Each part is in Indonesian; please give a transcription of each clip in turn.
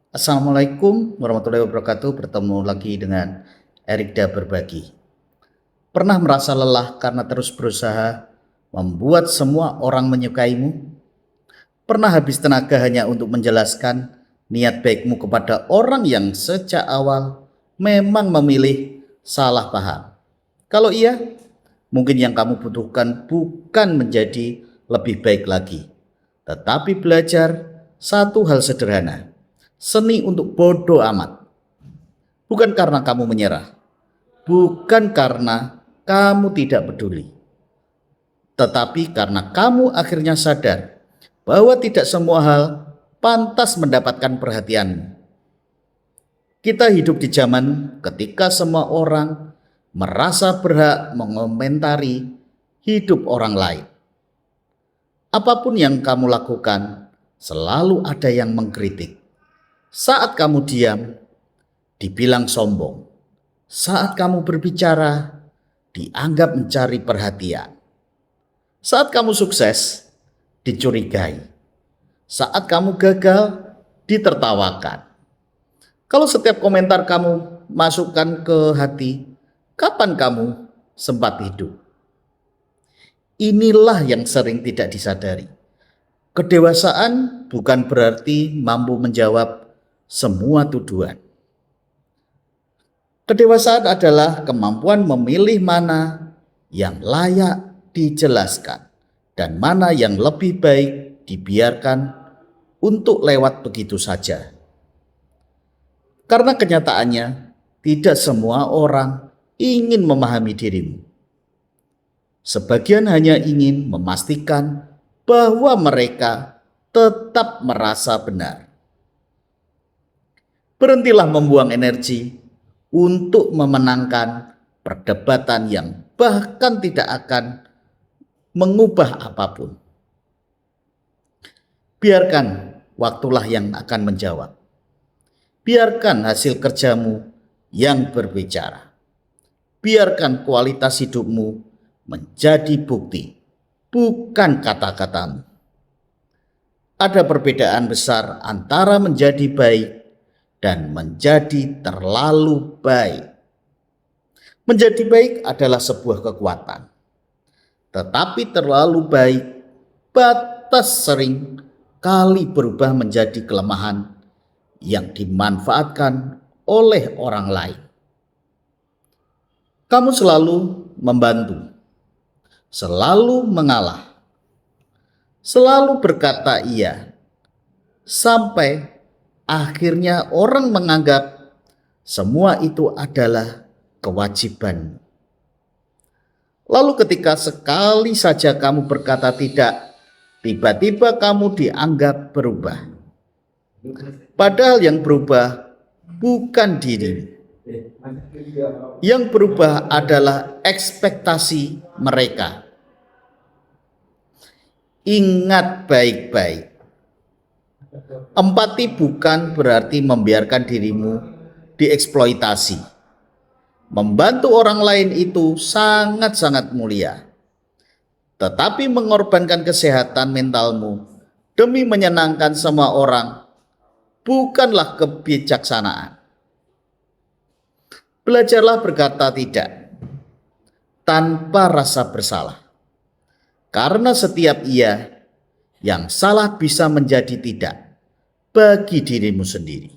Assalamualaikum warahmatullahi wabarakatuh. Bertemu lagi dengan Erikda Berbagi. Pernah merasa lelah karena terus berusaha membuat semua orang menyukaimu? Pernah habis tenaga hanya untuk menjelaskan niat baikmu kepada orang yang sejak awal memang memilih salah paham? Kalau iya, mungkin yang kamu butuhkan bukan menjadi lebih baik lagi, tetapi belajar satu hal sederhana: seni untuk bodoh amat. Bukan karena kamu menyerah, bukan karena kamu tidak peduli, tetapi karena kamu akhirnya sadar bahwa tidak semua hal pantas mendapatkan perhatianmu. Kita hidup di zaman ketika semua orang merasa berhak mengomentari hidup orang lain. Apapun yang kamu lakukan, selalu ada yang mengkritik. Saat kamu diam, dibilang sombong. Saat kamu berbicara, dianggap mencari perhatian. Saat kamu sukses, dicurigai. Saat kamu gagal, ditertawakan. Kalau setiap komentar kamu masukkan ke hati, kapan kamu sempat hidup? Inilah yang sering tidak disadari. Kedewasaan bukan berarti mampu menjawab semua tuduhan. Kedewasaan adalah kemampuan memilih mana yang layak dijelaskan dan mana yang lebih baik dibiarkan untuk lewat begitu saja. Karena kenyataannya, tidak semua orang ingin memahami dirimu. Sebagian hanya ingin memastikan bahwa mereka tetap merasa benar. Berhentilah membuang energi untuk memenangkan perdebatan yang bahkan tidak akan mengubah apapun. Biarkan waktulah yang akan menjawab. Biarkan hasil kerjamu yang berbicara. Biarkan kualitas hidupmu menjadi bukti, bukan kata-katamu. Ada perbedaan besar antara menjadi baik dan menjadi terlalu baik. Menjadi baik adalah sebuah kekuatan, tetapi terlalu baik batas sering kali berubah menjadi kelemahan yang dimanfaatkan oleh orang lain. Kamu selalu membantu, selalu mengalah, selalu berkata iya, sampai akhirnya orang menganggap semua itu adalah kewajiban. Lalu ketika sekali saja kamu berkata tidak, tiba-tiba kamu dianggap berubah. Padahal yang berubah bukan diri. Yang berubah adalah ekspektasi mereka. Ingat baik-baik. Empati bukan berarti membiarkan dirimu dieksploitasi. Membantu orang lain itu sangat-sangat mulia. Tetapi mengorbankan kesehatan mentalmu demi menyenangkan semua orang bukanlah kebijaksanaan. Belajarlah berkata tidak tanpa rasa bersalah. Karena setiap iya yang salah bisa menjadi tidak bagi dirimu sendiri.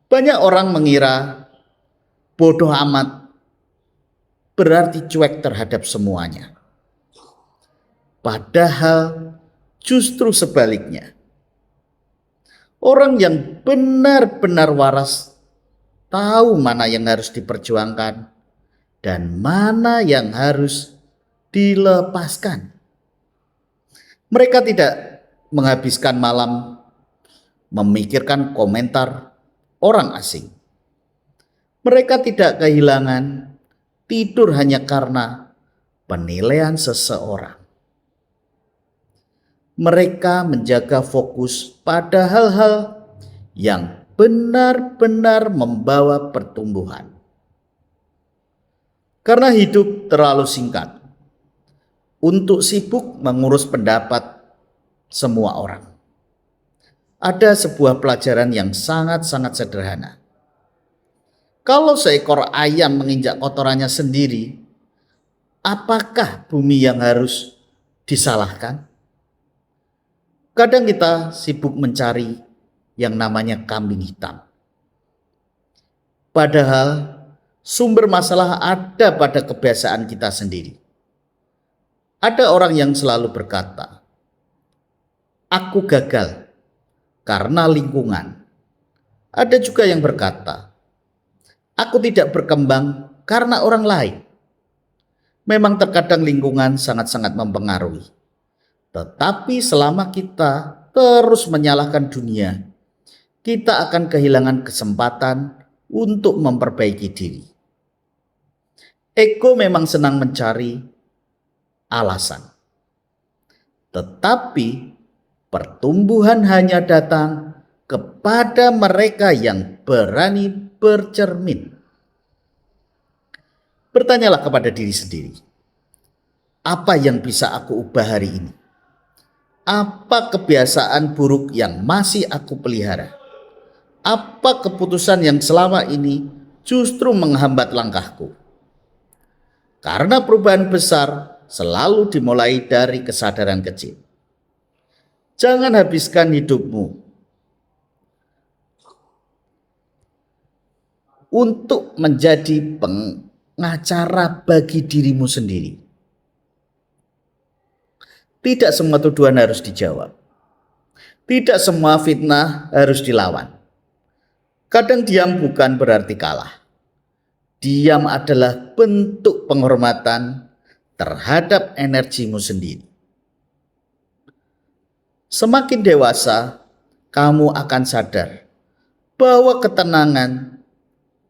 Banyak orang mengira bodoh amat berarti cuek terhadap semuanya. Padahal justru sebaliknya. Orang yang benar-benar waras tahu mana yang harus diperjuangkan dan mana yang harus dilepaskan. Mereka tidak menghabiskan malam memikirkan komentar orang asing. Mereka tidak kehilangan tidur hanya karena penilaian seseorang. Mereka menjaga fokus pada hal-hal yang benar-benar membawa pertumbuhan. Karena hidup terlalu singkat untuk sibuk mengurus pendapat semua orang. ada sebuah pelajaran yang sangat-sangat sederhana. Kalau seekor ayam menginjak kotorannya sendiri, apakah bumi yang harus disalahkan? Kadang kita sibuk mencari yang namanya kambing hitam. Padahal sumber masalah ada pada kebiasaan kita sendiri. Ada orang yang selalu berkata, "Aku gagal karena lingkungan." Ada juga yang berkata, "Aku tidak berkembang karena orang lain." Memang terkadang lingkungan sangat-sangat mempengaruhi. Tetapi selama kita terus menyalahkan dunia, kita akan kehilangan kesempatan untuk memperbaiki diri. Ego memang senang mencari alasan. Tetapi pertumbuhan hanya datang kepada mereka yang berani bercermin. Bertanyalah kepada diri sendiri, apa yang bisa aku ubah hari ini? Apa kebiasaan buruk yang masih aku pelihara? Apa keputusan yang selama ini justru menghambat langkahku? Karena perubahan besar selalu dimulai dari kesadaran kecil. Jangan habiskan hidupmu untuk menjadi pengacara bagi dirimu sendiri. Tidak semua tuduhan harus dijawab. Tidak semua fitnah harus dilawan. Kadang diam bukan berarti kalah. Diam adalah bentuk penghormatan terhadap energimu sendiri. Semakin dewasa, kamu akan sadar bahwa ketenangan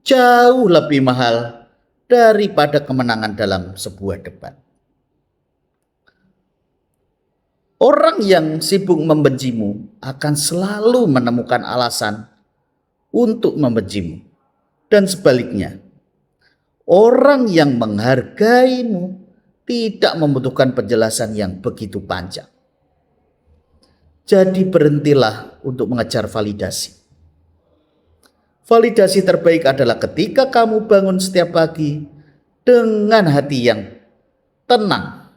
jauh lebih mahal daripada kemenangan dalam sebuah debat. Orang yang sibuk membencimu akan selalu menemukan alasan untuk membencimu. Dan sebaliknya, orang yang menghargaimu tidak membutuhkan penjelasan yang begitu panjang. Jadi berhentilah untuk mengejar validasi. Validasi terbaik adalah ketika kamu bangun setiap pagi dengan hati yang tenang.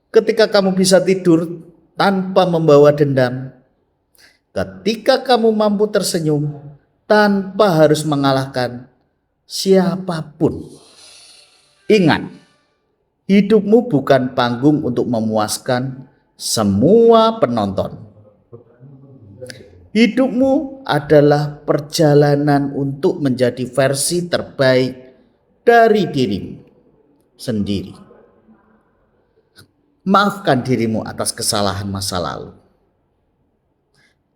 Ketika kamu bisa tidur tanpa membawa dendam. Ketika kamu mampu tersenyum tanpa harus mengalahkan siapapun. Ingat, hidupmu bukan panggung untuk memuaskan semua penonton. Hidupmu adalah perjalanan untuk menjadi versi terbaik dari dirimu sendiri. Maafkan dirimu atas kesalahan masa lalu.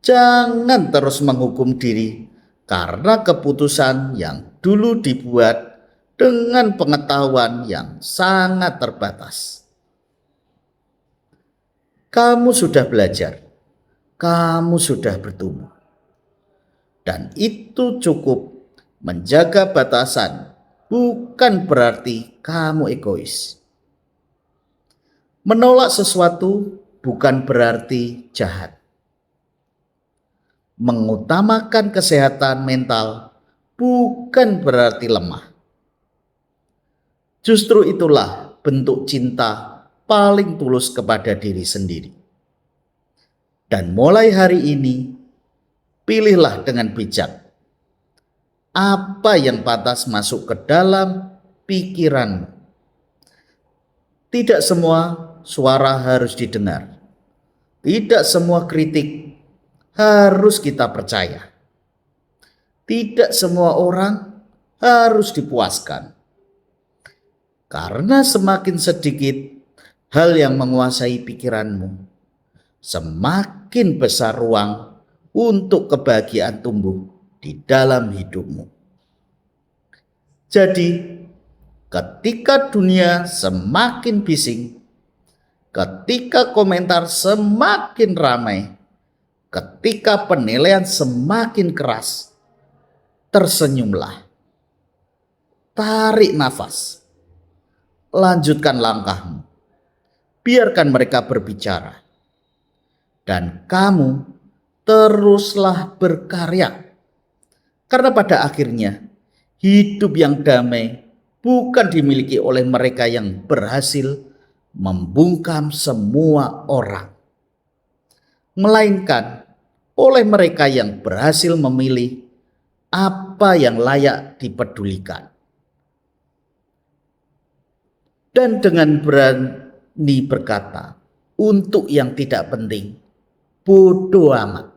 Jangan terus menghukum diri karena keputusan yang dulu dibuat dengan pengetahuan yang sangat terbatas. Kamu sudah belajar, kamu sudah bertumbuh. Dan itu cukup. Menjaga batasan bukan berarti kamu egois. Menolak sesuatu bukan berarti jahat. Mengutamakan kesehatan mental bukan berarti lemah. Justru itulah bentuk cinta paling tulus kepada diri sendiri. Dan mulai hari ini, pilihlah dengan bijak apa yang pantas masuk ke dalam pikiranmu. Tidak semua suara harus didengar. Tidak semua kritik harus kita percaya. Tidak semua orang harus dipuaskan. Karena semakin sedikit hal yang menguasai pikiranmu, semakin besar ruang untuk kebahagiaan tumbuh di dalam hidupmu. Jadi, ketika dunia semakin bising, ketika komentar semakin ramai, ketika penilaian semakin keras, tersenyumlah. Tarik nafas. Lanjutkan langkahmu. Biarkan mereka berbicara. Dan kamu teruslah berkarya. Karena pada akhirnya hidup yang damai bukan dimiliki oleh mereka yang berhasil membungkam semua orang, melainkan oleh mereka yang berhasil memilih apa yang layak dipedulikan. Dan dengan berani berkata untuk yang tidak penting, bodoh amat.